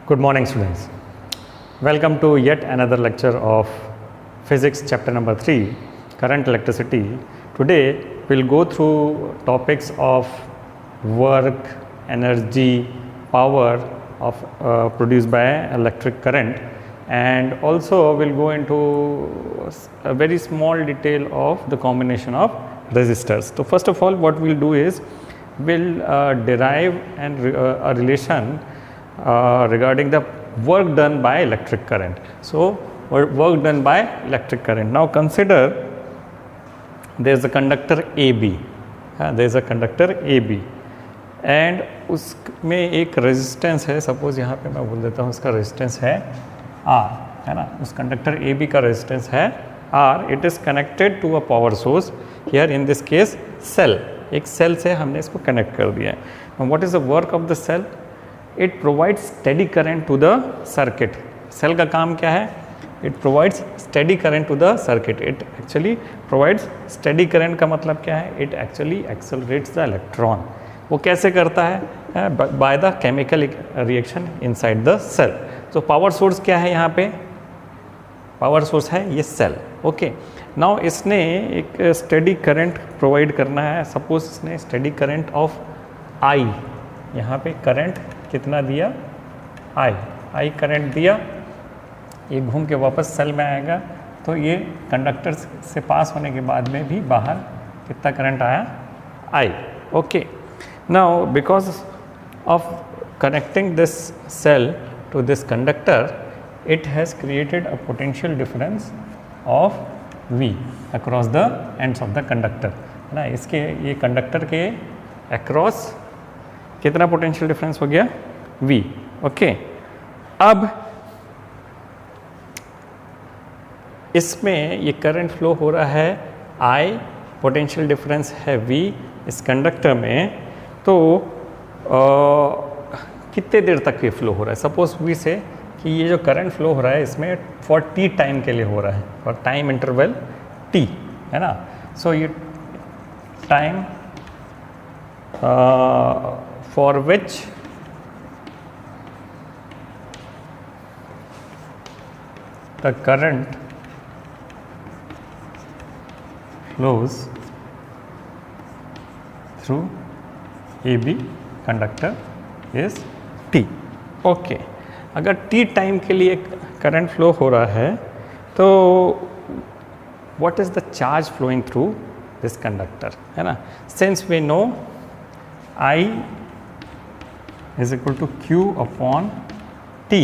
Good morning, students. Welcome to yet another lecture of Physics chapter number 3, Current Electricity. Today we'll go through topics of work, energy, power of produced by electric current, and also we'll go into a very small detail of the combination of resistors. So first of all, what we'll do is we'll derive a relation regarding the work done by electric current. So work done by electric current. Now consider there is a conductor AB. There is a conductor AB and उसमें एक resistance है. Suppose यहाँ पे मैं बोल देता हूँ उसका रेजिस्टेंस है R, है ना. उस कंडक्टर AB का रेजिस्टेंस है R. It is connected to a power source. Here in this case cell. एक सेल से हमने इसको कनेक्ट कर दिया है. What is the work of the cell? It provides steady current to the circuit. Cell का काम क्या है? It provides steady current to the circuit. It actually provides steady current का मतलब क्या है? It actually accelerates the electron. वो कैसे करता है? By the chemical reaction inside the cell. तो पावर सोर्स क्या है यहाँ पे? पावर सोर्स है ये सेल. ओके. नाउ इसने एक स्टेडी करंट प्रोवाइड करना है. सपोज इसने स्टेडी करंट ऑफ आई, यहाँ पे करंट कितना दिया? आई करंट दिया. ये घूम के वापस सेल में आएगा तो ये कंडक्टर से पास होने के बाद में भी बाहर कितना करंट आया? I. Okay. Now because of connecting this cell to this conductor, it has created a potential difference of V across the ends of the conductor, है ना. इसके ये कंडक्टर के across कितना पोटेंशियल डिफरेंस हो गया? V. ओके. अब इसमें ये करंट फ्लो हो रहा है I, पोटेंशियल डिफरेंस है V इस कंडक्टर में. तो कितने देर तक ये फ्लो हो रहा है? सपोज V से कि ये जो करंट फ्लो हो रहा है इसमें फॉर टी टाइम के लिए हो रहा है, फॉर टाइम इंटरवल टी, है ना. सो ये time for which the current flows through A B conductor is T. Okay. अगर टी टाइम के लिए करंट फ्लो हो रहा है तो what is the charge flowing through this conductor, है ना. Since we know I is equal to Q upon T,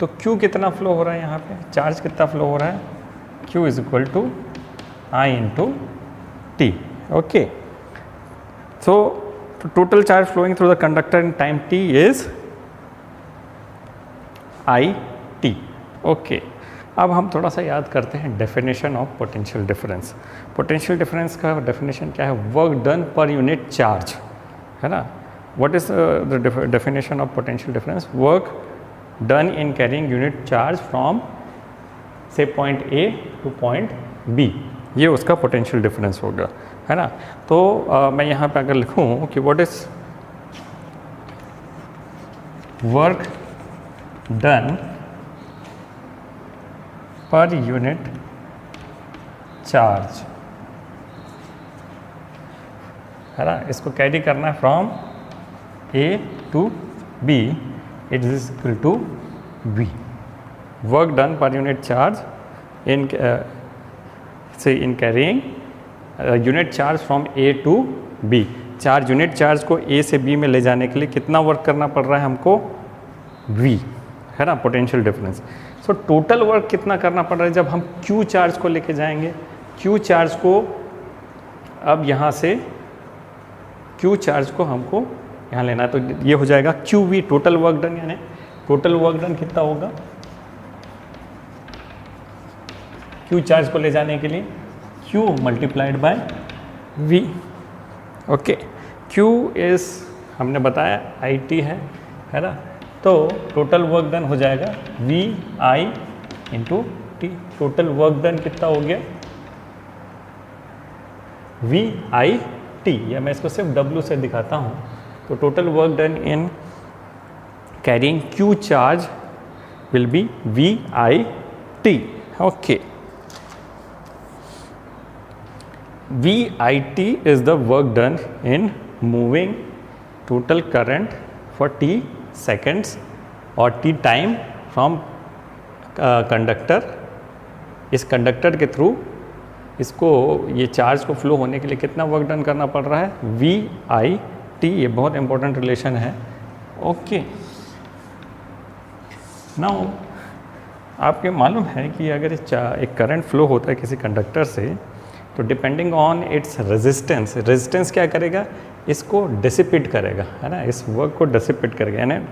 तो क्यू कितना फ्लो हो रहा है यहाँ पे? चार्ज कितना फ्लो हो रहा है? Q is equal to I into T. Okay. So total charge flowing through the conductor in time T is I T. Okay. अब हम थोड़ा सा याद करते हैं definition of potential difference. Potential difference का डेफिनेशन क्या है? Work done per unit charge, है ना. What is the definition of potential difference? Work done in carrying unit charge from से point A to point B. ये उसका potential difference होगा, है ना. तो मैं यहाँ पे अगर लिखूँ कि what is work done per unit charge, है ना. इसको कैरी करना है from A to B. It is equal to V. Work done per unit charge in in carrying unit charge from A to B. Charge unit charge को A से B में ले जाने के लिए कितना वर्क करना पड़ रहा है हमको? V, है ना, potential difference. So total work कितना करना पड़ रहा है जब हम Q चार्ज को लेके जाएंगे? Q चार्ज को अब यहाँ से Q चार्ज को हमको यहाँ लेना है, तो ये हो जाएगा QV, टोटल वर्क डन. यानी टोटल वर्क डन कितना होगा Q चार्ज को ले जाने के लिए? Q multiplied by V. Okay. Q is हमने बताया IT है ना. तो टोटल वर्क डन हो जाएगा V I into T. Total work done कितना हो गया? V I T. या मैं इसको सिर्फ डब्ल्यू से दिखाता हूँ. तो total work done in carrying q charge will be VIT. Okay. VIT is the work done in moving total current for t seconds or t time from conductor, इस conductor के थ्रू इसको ये charge को flow होने के लिए कितना work done करना पड़ रहा है, VIT. ये बहुत इंपॉर्टेंट रिलेशन है. ओके. नाउ आपके मालूम है कि अगर एक करंट फ्लो होता है किसी कंडक्टर से, तो depending on its resistance, resistance क्या करेगा, इसको डिसिपेट करेगा, है ना, इस वर्क को डिसिपेट करेगा. यानी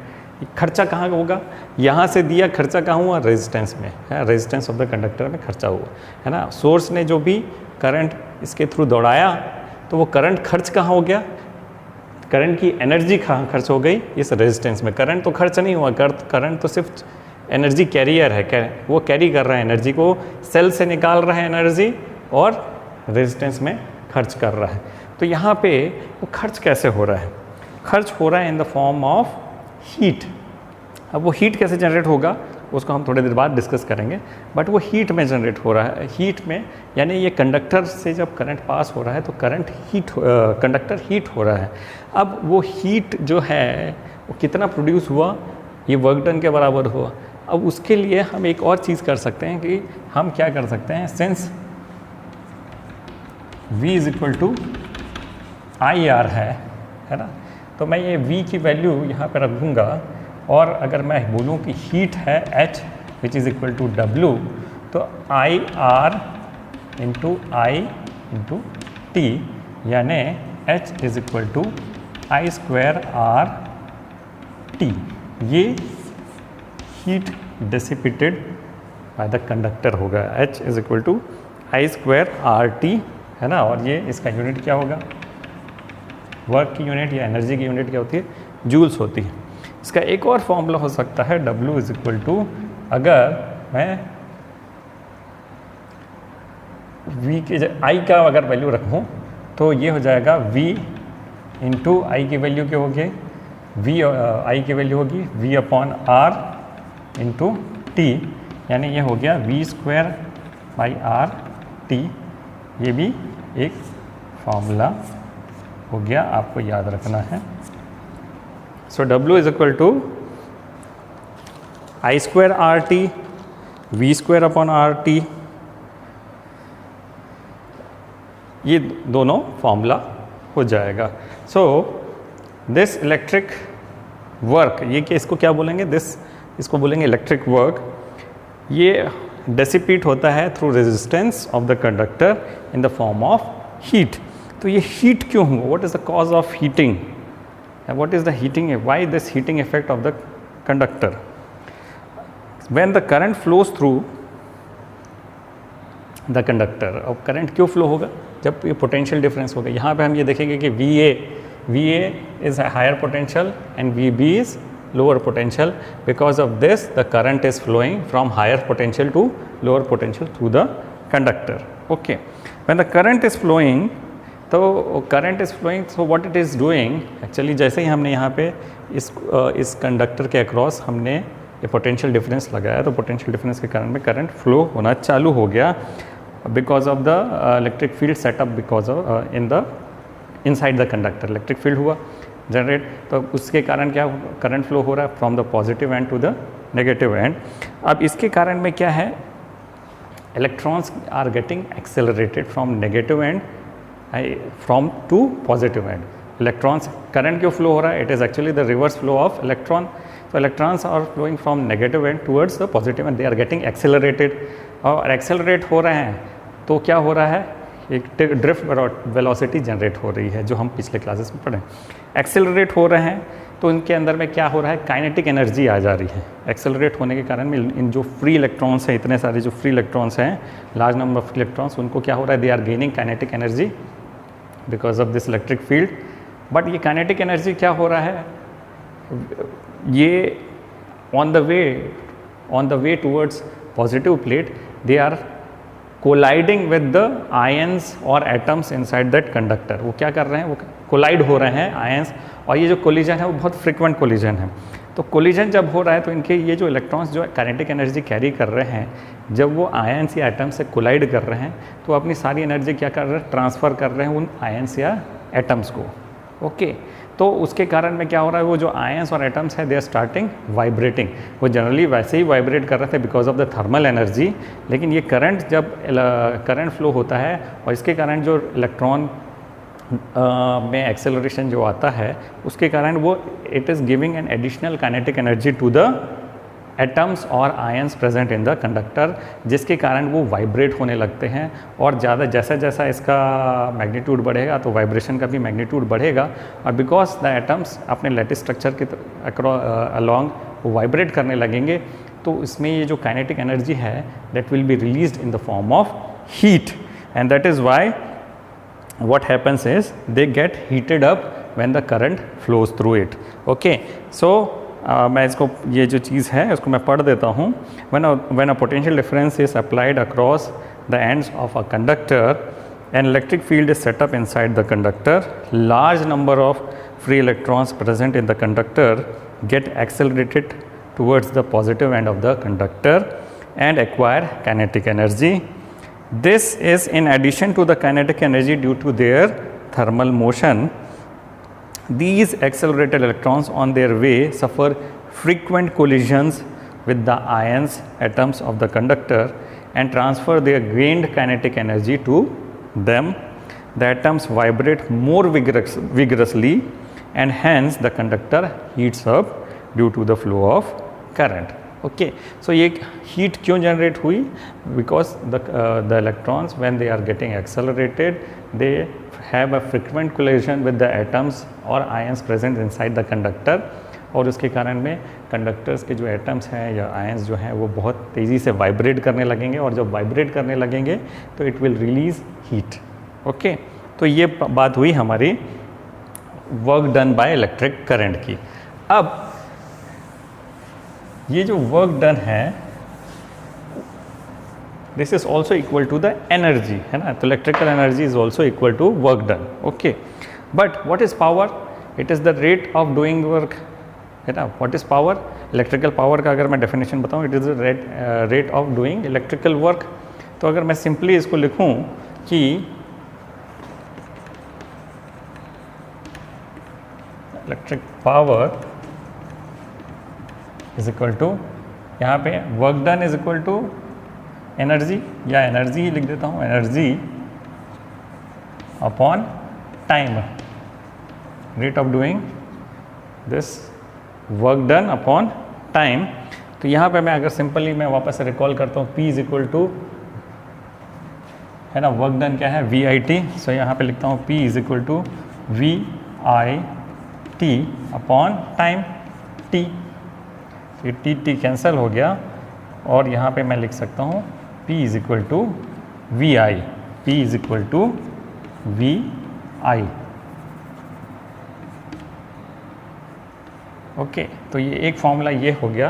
खर्चा कहाँ होगा, यहाँ से दिया खर्चा कहाँ हुआ, रेजिस्टेंस में है, रेजिस्टेंस ऑफ द कंडक्टर में खर्चा हुआ, है ना. सोर्स ने जो भी करंट इसके थ्रू दौड़ाया, तो वो करंट खर्च कहाँ हो गया, करंट की एनर्जी कहाँ खर्च हो गई, इस रेजिस्टेंस में. करंट तो खर्च नहीं हुआ, करंट तो सिर्फ एनर्जी कैरियर है, वो कैरी कर रहा है एनर्जी को, सेल से निकाल रहा है एनर्जी और रेजिस्टेंस में खर्च कर रहा है. तो यहाँ पे वो खर्च कैसे हो रहा है, खर्च हो रहा है in the form of heat. अब वो हीट कैसे जनरेट होगा उसको हम थोड़ी देर बाद डिस्कस करेंगे, बट वो हीट में जनरेट हो रहा है. हीट में यानी ये कंडक्टर से जब करंट पास हो रहा है तो करंट कंडक्टर हीट हो रहा है. अब वो हीट जो है वो कितना प्रोड्यूस हुआ, ये वर्क डन के बराबर हुआ. अब उसके लिए हम एक और चीज़ कर सकते हैं कि हम क्या कर सकते हैं, since V is equal to IR है ना, तो मैं ये V की वैल्यू यहाँ पर रख दूँगा, और अगर मैं बोलूँ कि हीट है H which is equal to W, तो IR into I into T, यानी H is equal to I square R T. ये heat dissipated by the conductor होगा, H is equal to I square R T, है ना. और ये इसका unit क्या होगा, वर्क की यूनिट या एनर्जी की यूनिट क्या होती है, जूल्स होती है. इसका एक और फॉर्मूला हो सकता है W इज इक्वल टू, अगर मैं V के I का अगर वैल्यू रखूँ तो ये हो जाएगा V इंटू I की वैल्यू क्या होगी, I की वैल्यू होगी V upon R into T, यानी ये हो गया V square by R T. ये भी एक फॉर्मूला हो गया, आपको याद रखना है. So W is equal to I square R T V square upon R T. ये दोनों फॉर्मूला हो जाएगा. सो दिस इलेक्ट्रिक वर्क, ये कि इसको क्या बोलेंगे, इसको बोलेंगे इलेक्ट्रिक वर्क. ये डिसिपेट होता है through resistance of the conductor in the form of heat. तो ये हीट क्यों हुआ, what is the cause of heating, what is the heating, why this heating effect of the conductor. When the current flows through the conductor, अब current क्यों flow होगा, जब ये potential difference होगा. यहाँ पे हम ये देखेंगे कि VA is higher potential and VB is lower potential. Because of this the current is flowing from higher potential to lower potential through the conductor. Okay, when the current is flowing, तो current is flowing, so what it is doing actually, जैसे ही हमने यहाँ पे इस conductor के across हमने ये potential difference लगाया, तो पोटेंशियल डिफरेंस के कारण में करंट फ्लो होना चालू हो गया because of the electric field setup, because of inside the conductor electric field हुआ जनरेट. तो उसके कारण क्या करंट फ्लो हो रहा है from the positive end to the negative end. अब इसके कारण में क्या है, electrons are getting accelerated from negative end from to positive end. Electrons current क्यों फ्लो हो रहा है, it is actually the reverse flow of electron. तो electrons are flowing from negative end towards the positive end they are getting accelerated. और accelerate हो रहे हैं तो क्या हो रहा है, एक ड्रिफ्ट वेलोसिटी जनरेट हो रही है, जो हम पिछले क्लासेस में पढ़े. एक्सेलरेट हो रहे हैं तो इनके अंदर में क्या हो रहा है, काइनेटिक एनर्जी आ जा रही है. एक्सेलरेट होने के कारण में इन जो फ्री इलेक्ट्रॉन्स हैं, इतने सारे जो फ्री इलेक्ट्रॉन्स हैं, लार्ज नंबर ऑफ इलेक्ट्रॉन्स, उनको क्या हो रहा है, they are gaining kinetic energy because of this electric field. But ये काइनेटिक एनर्जी क्या हो रहा है, ये on the way towards positive plate they are colliding with the ions और एटम्स इनसाइड दैट कंडक्टर. वो क्या कर रहे हैं, वो कोलाइड हो रहे हैं आयंस, और ये जो कोलिजन है वो बहुत फ्रिक्वेंट कोलिजन है. तो कोलिजन जब हो रहा है तो इनके ये जो इलेक्ट्रॉन्स जो काइनेटिक एनर्जी कैरी कर रहे हैं, जब वो आयन्स या एटम्स से कोलाइड कर रहे हैं तो अपनी सारी एनर्जी क्या कर रहे हैं, ट्रांसफ़र कर रहे हैं उन आयन्स या एटम्स को। ओके, तो उसके कारण में क्या हो रहा है, वो जो आयन्स और एटम्स है दे आर स्टार्टिंग वाइब्रेटिंग। वो जनरली वैसे ही वाइब्रेट कर रहे थे because of the thermal energy, लेकिन ये करंट जब करंट फ्लो होता है और इसके कारण जो इलेक्ट्रॉन में एक्सेलरेशन जो आता है उसके कारण वो it is giving an additional kinetic energy to the atoms और ions present in the conductor, जिसके कारण वो वाइब्रेट होने लगते हैं। और ज़्यादा जैसा जैसा इसका मैग्नीट्यूड बढ़ेगा तो वाइब्रेशन का भी मैग्नीट्यूड बढ़ेगा, और बिकॉज द एटम्स अपने लैटिस स्ट्रक्चर के अलॉन्ग वो वाइब्रेट करने लगेंगे, तो इसमें ये जो काइनेटिक एनर्जी है that will be released in the form of heat, and that is why what happens is they get heated up when the current flows through it. Okay, so मैं इसको ये जो चीज़ है उसको मैं पढ़ देता हूँ। when a potential difference is applied across the ends of a conductor, an electric field is set up inside the conductor. Large number of free electrons present in the conductor get accelerated towards the positive end of the conductor and acquire kinetic energy. This is in addition to the kinetic energy due to their thermal motion. These accelerated electrons on their way suffer frequent collisions with the ions atoms of the conductor and transfer their gained kinetic energy to them. The atoms vibrate more vigorously and hence the conductor heats up due to the flow of current. Okay, so ये heat क्यों generate हुई, because the electrons when they are getting accelerated they have a frequent collision with the atoms और ions present inside the conductor, और उसके कारण में conductors के जो एटम्स हैं या आयंस जो हैं वो बहुत तेज़ी से वाइब्रेट करने लगेंगे, और जब वाइब्रेट करने लगेंगे तो it will release heat. Okay, तो ये बात हुई हमारी work done by electric current की। अब ये जो वर्क डन है this is also equal to the energy, है ना, तो electrical energy is also equal to work done. Okay, but what is power, it is the rate of doing work, है ना। What is power, electrical power का अगर मैं definition बताऊँ, it is the rate of doing electrical work. तो अगर मैं simply इसको लिखूँ कि electric power is equal to, यहाँ पे work done is equal to energy, या एनर्जी ही लिख देता हूँ, energy upon time, rate of doing this work done upon time. तो यहाँ पे मैं अगर सिंपली मैं वापस से रिकॉल करता हूँ, P इज इक्वल टू, है ना, वर्क डन क्या है, VIT। सो यहाँ पे लिखता हूँ P is equal to VIT upon time T। ये T कैंसिल हो गया, और यहाँ पे मैं लिख सकता हूँ P is equal to VI, P is equal to VI। Okay, तो ये एक फॉर्मूला ये हो गया,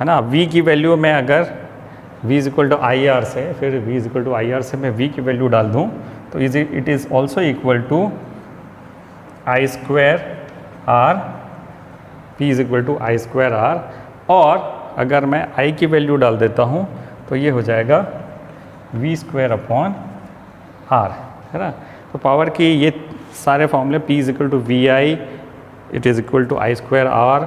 है ना। V की वैल्यू में अगर V is equal to IR से, फिर V is equal to IR से मैं V की वैल्यू डाल दूँ तो it is also equal to I square R, P is equal to I square R, और अगर मैं I की वैल्यू डाल देता हूँ तो ये हो जाएगा V स्क्वायर अपॉन R, है ना। तो पावर की ये सारे फॉर्मूले P is equal to VI, it is equal to I square R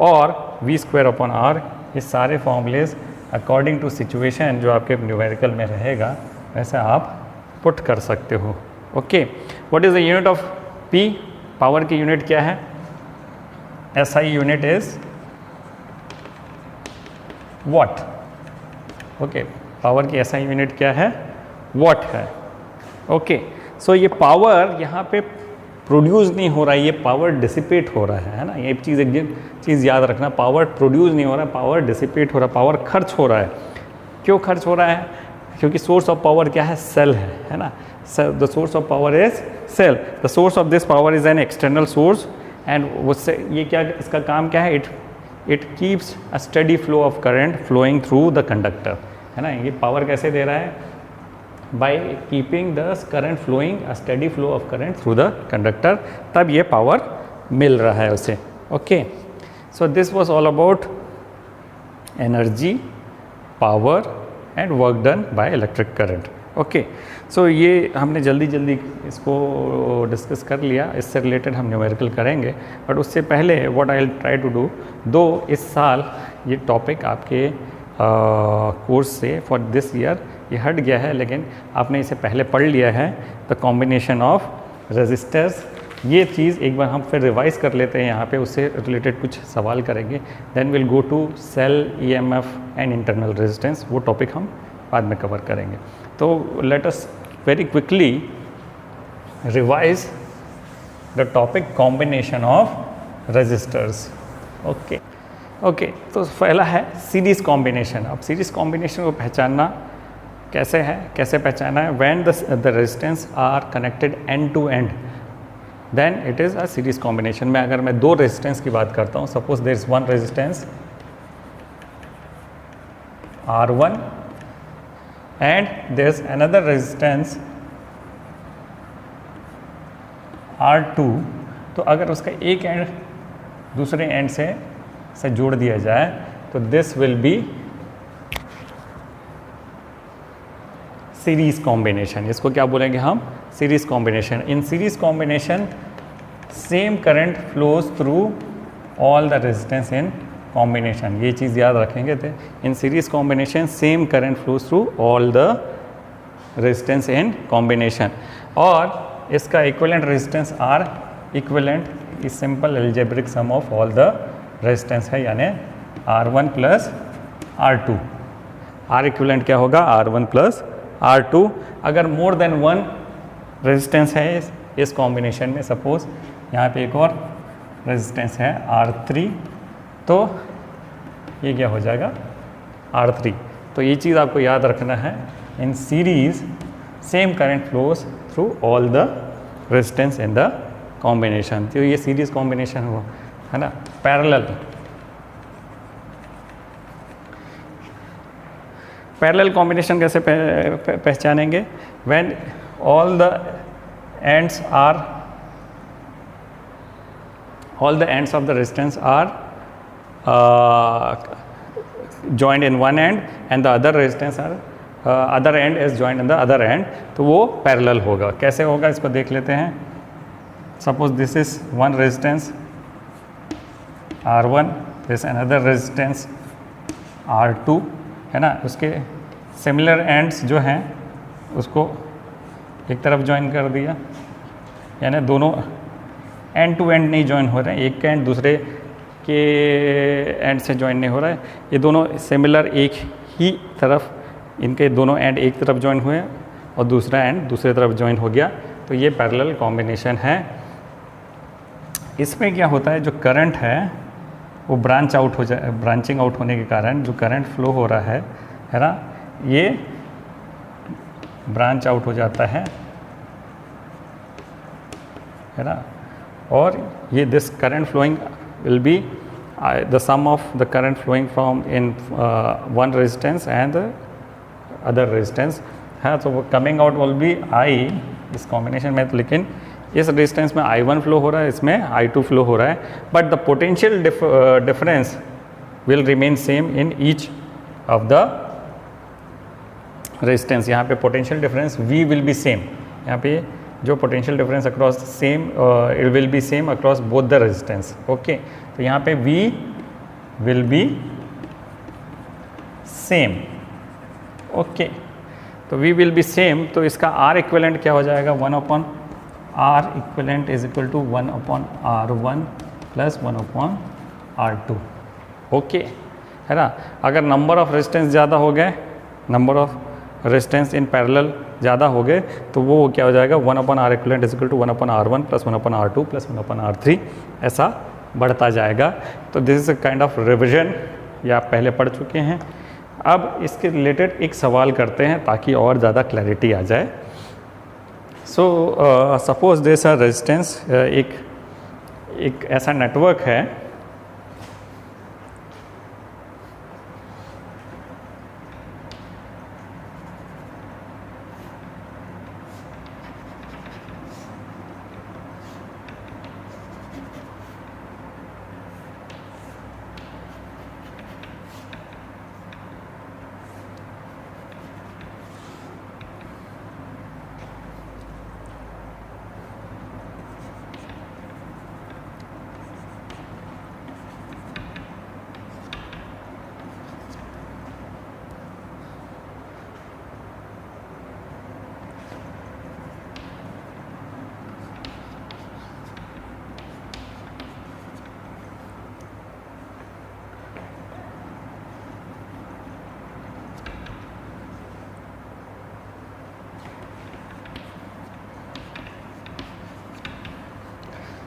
और V स्क्वायर अपॉन R, ये सारे फॉर्मूलेज अकॉर्डिंग टू सिचुएशन जो आपके न्यूमेरिकल में रहेगा वैसे आप पुट कर सकते हो। Okay, what is the unit of P, power की यूनिट क्या है, SI unit is what. Okay, power की SI यूनिट क्या है, वॉट है। ओके, सो ये पावर यहाँ पे प्रोड्यूस नहीं हो रहा है, ये पावर डिसिपेट हो रहा है ना। ये एक चीज़ याद रखना, पावर प्रोड्यूस नहीं हो रहा है, पावर डिसिपेट हो रहा है, पावर खर्च हो रहा है। क्यों खर्च हो रहा है, क्योंकि सोर्स ऑफ पावर क्या है, सेल है ना। The source of power is cell, the source of this power is an external source, and उससे ये क्या, इसका काम क्या है, it keeps a steady flow of current flowing through the conductor, है ना। ये पावर कैसे दे रहा है, by keeping the current flowing, a steady flow of current through the conductor, तब ये पावर मिल रहा है उसे। Okay, So this was all about energy, power and work done by electric current. Okay, so ये हमने जल्दी जल्दी इसको डिस्कस कर लिया, इससे रिलेटेड हम न्यूमेरिकल करेंगे, बट उससे पहले what I will try to do, दो इस साल ये टॉपिक आपके कोर्स से फॉर दिस ईयर ये हट गया है, लेकिन आपने इसे पहले पढ़ लिया है, द कॉम्बिनेशन ऑफ रेजिस्टर्स। ये चीज़ एक बार हम फिर रिवाइज कर लेते हैं यहाँ पे, उससे रिलेटेड कुछ सवाल करेंगे, then will go to cell, EMF and internal resistance, वो टॉपिक हम बाद में कवर करेंगे। तो let us very quickly revise the topic combination of resistors. Okay okay, तो पहला है सीरीज कॉम्बिनेशन। अब सीरीज कॉम्बिनेशन को पहचानना कैसे है, कैसे पहचाना है, when the resistance are connected end to end then it is a series combination. में अगर मैं दो रेजिस्टेंस की बात करता हूँ, suppose there is one resistance R1 and there is another resistance R2, तो अगर उसका एक एंड दूसरे एंड से जोड़ दिया जाए तो this will be series combination. इसको क्या बोलेंगे हम, series combination. In series combination same current flows through all the resistance in combination, ये चीज़ याद रखेंगे थे। In series combination same current flows through all the resistance in combination, और इसका equivalent resistance R equivalent is simple algebraic sum of all the resistance है, यानी R1 plus R2। Are equivalent क्या होगा, R1 प्लस R2। अगर more than one resistance है इस combination में, सपोज यहाँ पे एक और रेजिस्टेंस है R3, तो ये क्या हो जाएगा R3। तो ये चीज़ आपको याद रखना है, in series same current flows through all the resistance in the combination. तो ये सीरीज कॉम्बिनेशन हुआ है ना। पैरेलल कॉम्बिनेशन कैसे पहचानेंगे, when all the ends of the resistance are joined in one end and the other resistance are other end is joined in the other end, तो वो parallel होगा। कैसे होगा इसको देख लेते हैं। Suppose this is one resistance R1, this another resistance R2 है ना। उसके सिमिलर एंड्स जो हैं उसको एक तरफ ज्वाइन कर दिया, यानी दोनों एंड टू एंड नहीं ज्वाइन हो रहे हैं, एक का एंड दूसरे के एंड से ज्वाइन नहीं हो रहा है, ये दोनों सिमिलर एक ही तरफ, इनके दोनों एंड एक तरफ ज्वाइन हुए और दूसरा एंड दूसरे तरफ ज्वाइन हो गया, तो ये पैरेलल कॉम्बिनेशन है। इसमें क्या होता है, जो करंट है वो ब्रांचिंग आउट होने के कारण जो करंट फ्लो हो रहा है ना, ये ब्रांच आउट हो जाता है ना, और ये this current flowing will be the sum of the current flowing from in one resistance and the other resistance है, तो वो coming out will be I इस combination में। तो लेकिन इस resistance में I1 flow हो रहा है, इसमें I2 flow हो रहा है, but the potential difference will remain same in each of the resistance। यहाँ पे potential difference V will be same, यहाँ पे जो potential difference across same it will be same across both the resistance. Okay, तो यहाँ पे V will be same. Okay, तो V will be same, तो इसका R इक्विवेलेंट क्या हो जाएगा, 1/R equivalent is equal to 1/R1 plus 1/R2। Okay है ना। अगर नंबर ऑफ रेजिस्टेंस ज़्यादा हो गए, number of resistance in parallel ज़्यादा हो गए, तो वो क्या हो जाएगा, 1/R equivalent is equal to 1/R1 plus 1/R2 plus 1/R3, ऐसा बढ़ता जाएगा। तो this is a kind of revision, ये आप पहले पढ़ चुके हैं। अब इसके रिलेटेड एक सवाल करते हैं ताकि और ज़्यादा क्लैरिटी आ जाए। So suppose this a resistance, एक ऐसा नेटवर्क है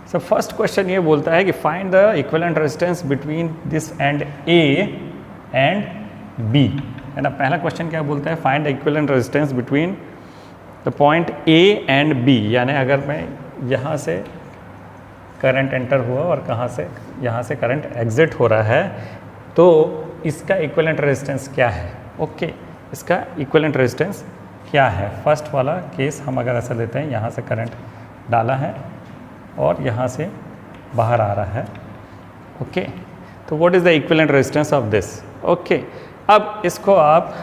सो फर्स्ट क्वेश्चन ये बोलता है कि find the equivalent resistance between this and A and B, है ना। पहला क्वेश्चन क्या बोलता है, find the equivalent resistance between the point A and B, यानी अगर मैं यहाँ से करंट एंटर हुआ और यहाँ से करंट एग्जिट हो रहा है, तो इसका इक्विवेलेंट रेजिस्टेंस क्या है। ओके, इसका इक्विवेलेंट रेजिस्टेंस क्या है। फर्स्ट वाला केस हम अगर ऐसा लेते हैं, यहाँ से करंट डाला है और यहाँ से बाहर आ रहा है। ओके, तो what is the equivalent resistance of this. Okay, अब इसको आप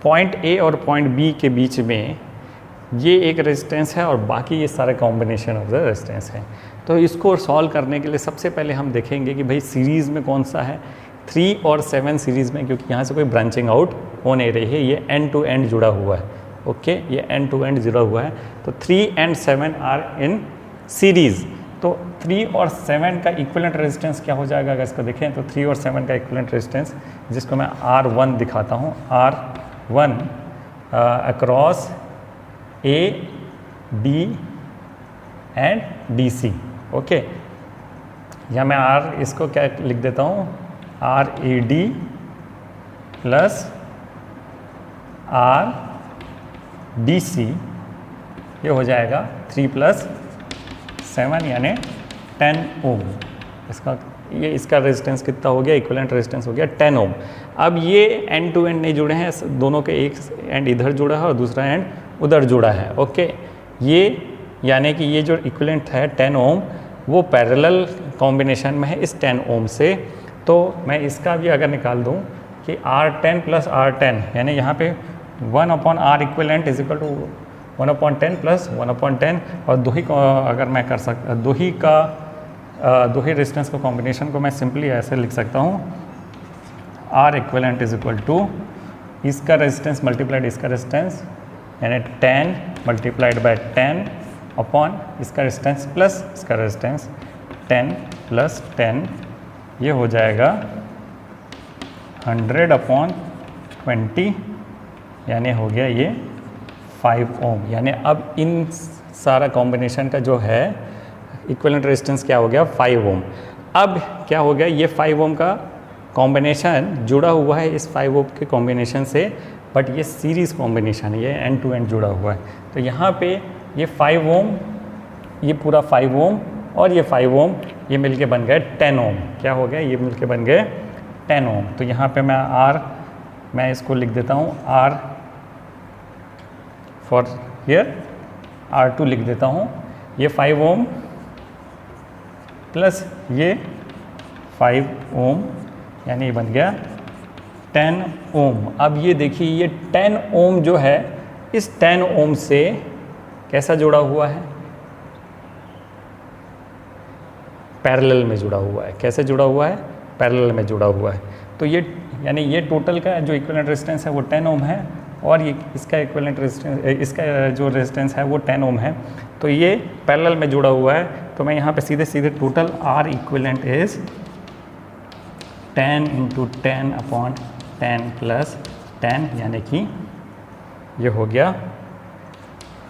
पॉइंट ए और पॉइंट बी के बीच में ये एक रेजिस्टेंस है और बाकी ये सारे कॉम्बिनेशन ऑफ द रेजिस्टेंस है। तो इसको सॉल्व करने के लिए सबसे पहले हम देखेंगे कि भाई सीरीज़ में कौन सा है, 3 और 7 सीरीज़ में, क्योंकि यहाँ से कोई ब्रांचिंग आउट हो नहीं रही है, ये एंड टू एंड जुड़ा हुआ है। ओके, ये एंड टू एंड जुड़ा हुआ है, तो 3 and 7 आर इन सीरीज़। तो 3 और 7 का इक्विवेलेंट रेजिस्टेंस क्या हो जाएगा, अगर इसको देखें तो 3 और 7 का इक्विवेलेंट रेजिस्टेंस, जिसको मैं R1 दिखाता हूँ, R1 across A, B and DC। Okay, या मैं R इसको क्या लिख देता हूँ, RAD प्लस RDC, ये हो जाएगा 3 + 7 यानी 10 ओम। इसका रेजिस्टेंस कितना हो गया, इक्विवेलेंट रेजिस्टेंस हो गया 10 ओम। अब ये एंड टू एंड नहीं जुड़े हैं, दोनों के एक एंड इधर जुड़ा है और दूसरा एंड उधर जुड़ा है। ओके, ये यानी कि ये जो इक्विवेलेंट है 10 ओम, वो पैरेलल कॉम्बिनेशन में है इस 10 ओम से। तो मैं इसका भी अगर निकाल दूं कि R10 + R10, यानी यहाँ पे 1/R equivalent is equal to 1/10 + 1/10, और दो ही को अगर मैं कर सकता, दो ही रेजिस्टेंस का कॉम्बिनेशन को मैं सिंपली ऐसे लिख सकता हूँ, R equivalent is equal to इसका रेजिस्टेंस मल्टीप्लाइड इसका रेजिस्टेंस, यानी 10 × 10 अपॉन इसका रेजिस्टेंस प्लस इसका रेजिस्टेंस, 10 + 10, ये हो जाएगा 100/20, यानी हो गया ये 5 ओम। यानी अब इन सारा कॉम्बिनेशन का जो है इक्विवेलेंट रेजिस्टेंस क्या हो गया, 5 ओम। अब क्या हो गया, ये 5 ओम का कॉम्बिनेशन जुड़ा हुआ है इस 5 ओम के कॉम्बिनेशन से, बट ये सीरीज़ कॉम्बिनेशन है, ये एंड टू एंड जुड़ा हुआ है। तो यहाँ पे ये 5 ओम, ये पूरा 5 ओम और ये 5 ओम, ये मिलके बन गए 10 ओम। क्या हो गया, ये मिलके बन गए 10 ओम। तो यहाँ पे मैं इसको लिख देता हूँ, R फॉर हियर R2 लिख देता हूँ। ये 5 ओम प्लस ये 5 ओम, यानी ये बन गया 10 ओम। अब ये देखिए, ये 10 ओम जो है, इस 10 ओम से कैसा जुड़ा हुआ है, पैरेलल में जुड़ा हुआ है। कैसे जुड़ा हुआ है, पैरेलल में जुड़ा हुआ है। तो ये यानी ये टोटल का जो इक्विवेलेंट रेजिस्टेंस है वो 10 ओम है, और ये इसका इक्विवेलेंट रेजिस्टेंस, इसका जो रेजिस्टेंस है वो 10 ओम है। तो ये पैरेलल में जुड़ा हुआ है। तो मैं यहाँ पे सीधे टोटल R इक्विवेलेंट इज 10 × 10/10 + 10, यानी कि ये हो गया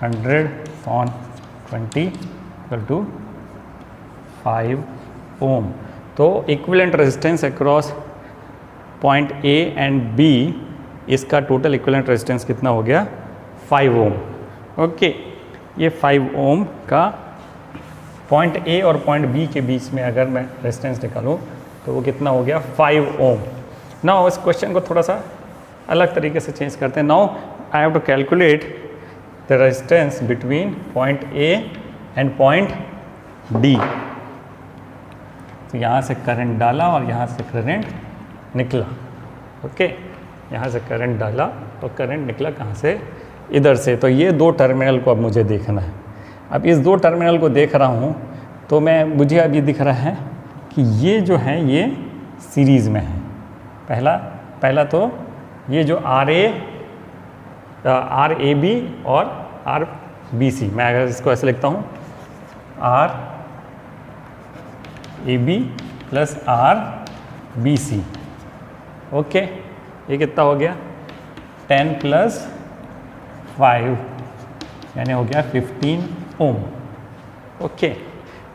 100/20 = 5 ओम। तो equivalent resistance across point A and B, इसका टोटल इक्विवेलेंट रेजिस्टेंस कितना हो गया, 5 ओम। ओके, ये 5 ओम का पॉइंट A और पॉइंट B के बीच में अगर मैं रेजिस्टेंस निकालूँ तो वो कितना हो गया, 5 ओम। नाउ इस क्वेश्चन को थोड़ा सा अलग तरीके से चेंज करते हैं। Now I have to calculate the resistance between point A and point D। तो यहाँ से करंट डाला और यहाँ से करंट निकला। ओके, यहाँ से करंट डाला और करंट निकला कहाँ से, इधर से। तो ये 2 टर्मिनल को अब मुझे देखना है। अब इस 2 टर्मिनल को देख रहा हूँ तो मुझे अब ये दिख रहा है कि ये जो है ये सीरीज़ में है। पहला तो ये जो RAB और RBC, मैं अगर इसको ऐसे लिखता हूँ, RAB + RBC। ओके, ये कितना हो गया, 10 + 5, यानी हो गया 15 ओम। ओके,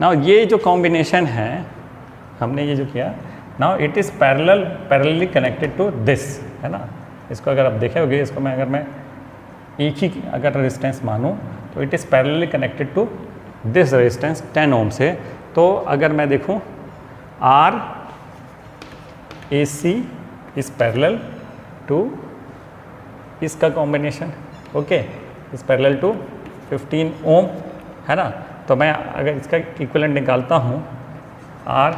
नाउ ये जो कॉम्बिनेशन है हमने ये जो किया, now it is parallelly connected to this, है ना। इसको अगर आप देखोगे, इसको अगर मैं एक ही अगर रेजिस्टेंस मानूँ तो it is parallelly connected to this resistance 10 ohm से। तो अगर मैं देखूँ R A C is parallel to इसका combination, okay, is parallel to 15 ohm, है ना। तो मैं अगर इसका इक्विवेलेंट निकालता हूँ, आर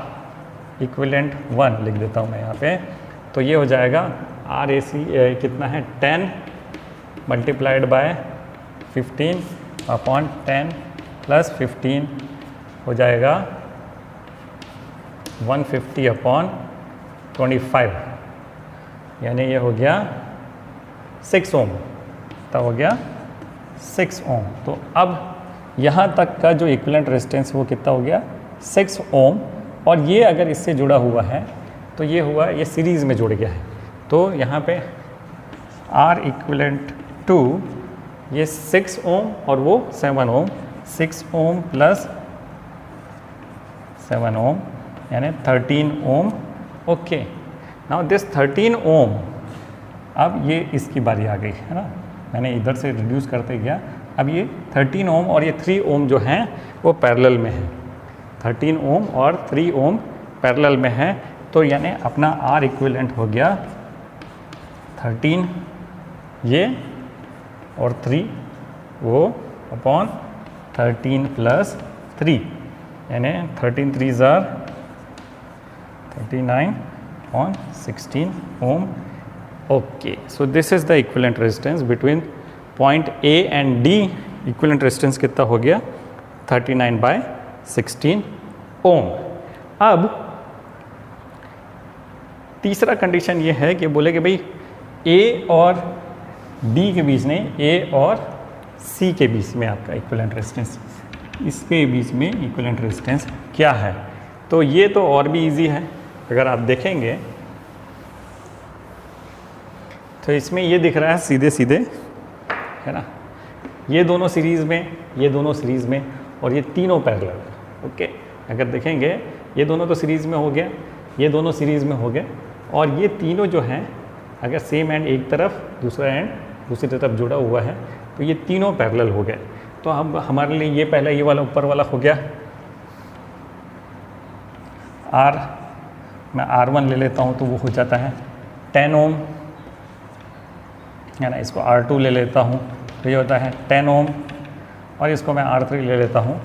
इक्विवेलेंट 1 लिख देता हूँ मैं यहाँ पे, तो ये हो जाएगा आर ए सी कितना है 10 मल्टीप्लाइड बाय 15 अपॉन 10 प्लस 15 हो जाएगा 150 अपॉन 25, यानी ये हो गया 6 ओम, तब हो गया 6 ओम। तो अब यहाँ तक का जो इक्विवेलेंट रेजिस्टेंस वो कितना हो गया 6 ओम, और ये अगर इससे जुड़ा हुआ है तो ये हुआ, ये सीरीज़ में जुड़ गया है। तो यहाँ पे आर इक्विवेलेंट टू ये 6 ओम और वो 7 ओम, 6 ओम प्लस 7 ओम यानी 13 ओम। ओके, नाउ दिस 13 ओम, अब ये इसकी बारी आ गई, है ना। मैंने इधर से रिड्यूस करते गया, अब ये 13 ओम और ये 3 ओम जो हैं वो पैरेलल में हैं, 13 ओम और 3 ओम पैरेलल में हैं। तो यानी अपना आर इक्विवेलेंट हो गया 13 ये और 3 वो अपॉन 13 प्लस 3, यानी 13 3s are 39 on 16 ohm. Okay, so this is the equivalent resistance between point A and D. Equivalent resistance कितना हो गया 39 by 16 ohm. अब तीसरा कंडीशन ये है कि बोले कि भाई A और D के बीच नहीं, A और C के बीच में आपका इक्विवेलेंट रेजिस्टेंस, इसके बीच में इक्विवेलेंट रेजिस्टेंस क्या है। तो ये तो और भी इजी है, अगर आप देखेंगे तो इसमें ये दिख रहा है सीधे सीधे, है ना, ये दोनों सीरीज़ में, ये दोनों सीरीज़ में, और ये तीनों पैरेलल। ओके, अगर देखेंगे ये दोनों तो सीरीज़ में हो गया, ये दोनों सीरीज़ में हो गए, और ये तीनों जो हैं अगर सेम एंड एक तरफ, दूसरा एंड दूसरी तरफ जुड़ा हुआ है, तो ये तीनों पैरेलल हो गए। तो हम हमारे लिए ये पहला ये वाला ऊपर वाला हो गया आर, मैं R1 ले लेता हूँ तो वो हो जाता है 10 ओम, है ना। इसको R2 ले लेता हूँ तो ये होता है 10 ओम, और इसको मैं R3 ले लेता हूँ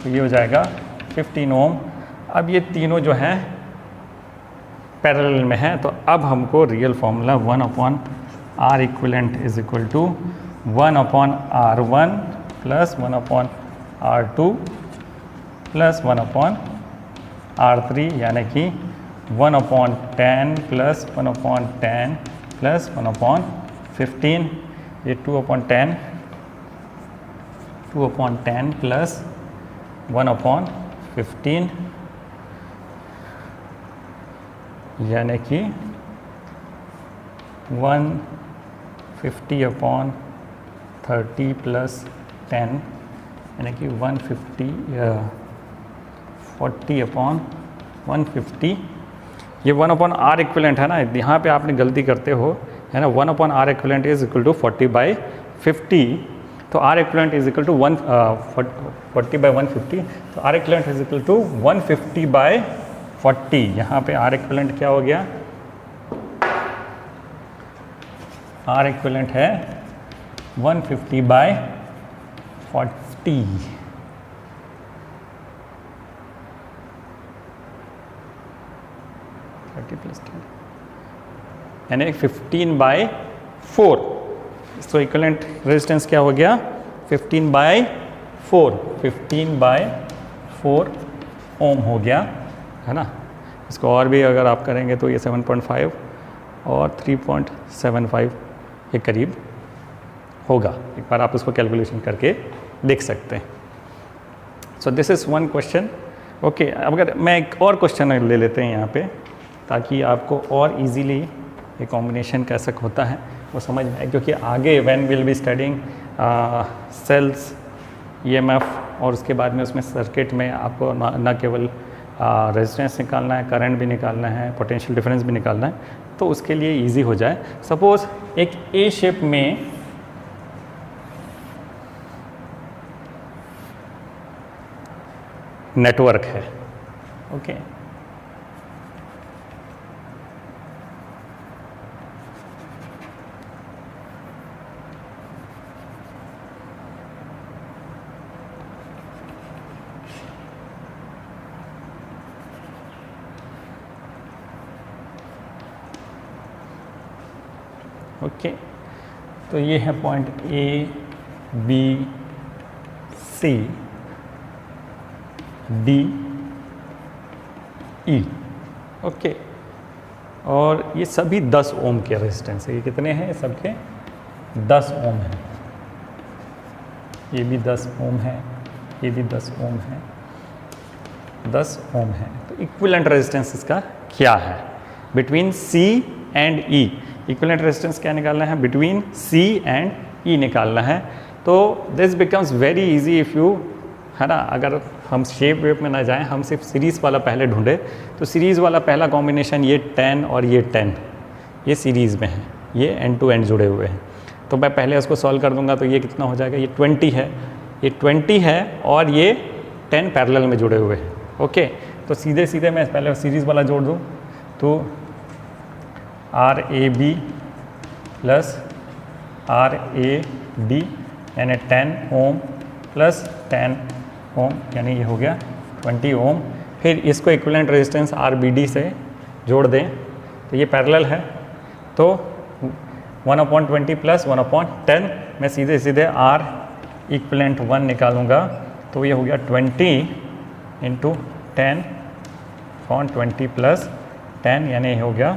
तो ये हो जाएगा 15 ओम। अब ये तीनों जो हैं पैरेलल में हैं, तो अब हमको real formula 1/R equivalent is equal to 1/R1 plus 1/R2 plus 1/R3, यानी कि 1/10 प्लस 1/10 प्लस 1/15, ये 2/10 प्लस 1/15, यानी कि 150/30 प्लस 10, यानी कि 40/150। ये 1/R इक्विवेलेंट है ना, यहाँ पे आपने गलती करते हो, है ना। 1/R equivalent is equal to 40/50, तो R equivalent is equal to 40/150, तो R equivalent is equal to 150/40। यहाँ पे R इक्विवेलेंट क्या हो गया, R इक्विवेलेंट है 150/40, यानी 15/4। तो इक्विवेलेंट रेजिस्टेंस क्या हो गया 15/4 ओम हो गया, है ना। इसको और भी अगर आप करेंगे तो ये 7.5 और 3.75 के करीब होगा। एक बार आप इसको कैलकुलेशन करके देख सकते हैं। So this is one question. Okay, अब अगर मैं एक और क्वेश्चन ले लेते हैं यहाँ पे, ताकि आपको और इजीली ये कॉम्बिनेशन कैसे होता है वो समझ में आए, क्योंकि आगे when will be studying cells, EMF और उसके बाद में उसमें सर्किट में आपको न केवल रेजिस्टेंस निकालना है, करंट भी निकालना है, पोटेंशियल डिफरेंस भी निकालना है, तो उसके लिए इजी हो जाए। सपोज एक ए शेप में नेटवर्क है, ओके, ओके, तो ये है point A B C D E, okay, और ये सभी 10 ओम के रेजिस्टेंस है। ये कितने हैं? सबके 10 ओम है। ये भी 10 ओम है, ये भी 10 ओम है, 10 ओम है। तो इक्विवेलेंट रेजिस्टेंस इसका क्या है? Between C and E equivalent resistance क्या निकालना है? बिटवीन सी एंड ई निकालना है। तो this becomes very easy if you, है ना, अगर हम शेप वेप में ना जाएं, हम सिर्फ सीरीज़ वाला पहले ढूंढे, तो सीरीज़ वाला पहला कॉम्बिनेशन ये 10 और ये 10 ये सीरीज़ में है, ये एंड टू एंड जुड़े हुए हैं। तो मैं पहले उसको सॉल्व कर दूंगा, तो ये कितना हो जाएगा? ये 20 है, ये 20 है और ये 10 पैरेलल में जुड़े हुए हैं, ओके। तो सीधे सीधे मैं पहले सीरीज़ वाला जोड़ दूँ, तो R A B plus R A D यानी 10 ओम प्लस 10 ओम, यानी ये हो गया 20 ओम। फिर इसको equivalent resistance R B D से जोड़ दें, तो ये पैरेलल है, तो 1/20 प्लस 1/10, मैं सीधे सीधे आर इक्विवेलेंट 1 निकालूंगा, तो ये हो गया 20 इंटू 10/20 प्लस 10, यानी ये हो गया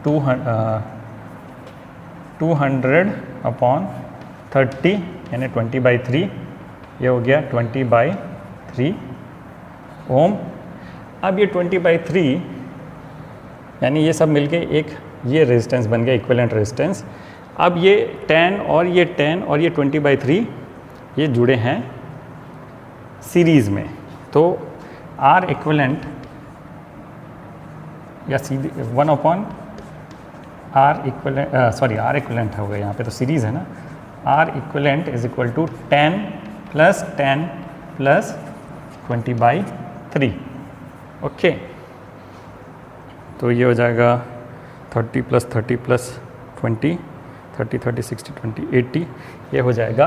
200/30 यानी 20/3, ये हो गया 20/3 ओम। अब ये 20/3 यानी ये सब मिलके एक ये रेजिस्टेंस बन गया, इक्विवेलेंट रेजिस्टेंस। अब ये 10 और ये 10 और ये 20/3 ये जुड़े हैं सीरीज़ में, तो आर इक्विवेलेंट या सीधी 1/R इक्विवेलेंट हो गया यहाँ पे, तो सीरीज़ है ना, R equivalent is equal to 10 plus 10 plus 20/3, okay. तो ये हो जाएगा 30 प्लस 30 प्लस 20, 30 30 60 20 80, ये हो जाएगा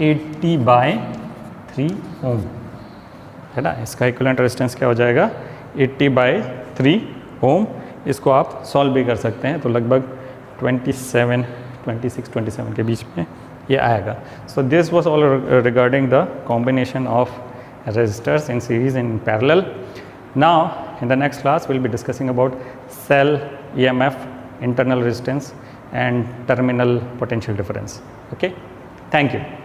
80/3 ओम, है ना। इसका इक्विवेलेंट रेजिस्टेंस क्या हो जाएगा? 80/3 ओम। इसको आप सॉल्व भी कर सकते हैं, तो लगभग 26-27 के बीच में ये आएगा। So this was all regarding the combination of resistors in series and in parallel. Now in the next class we will be discussing about cell EMF, internal resistance and terminal potential difference. Okay, thank you.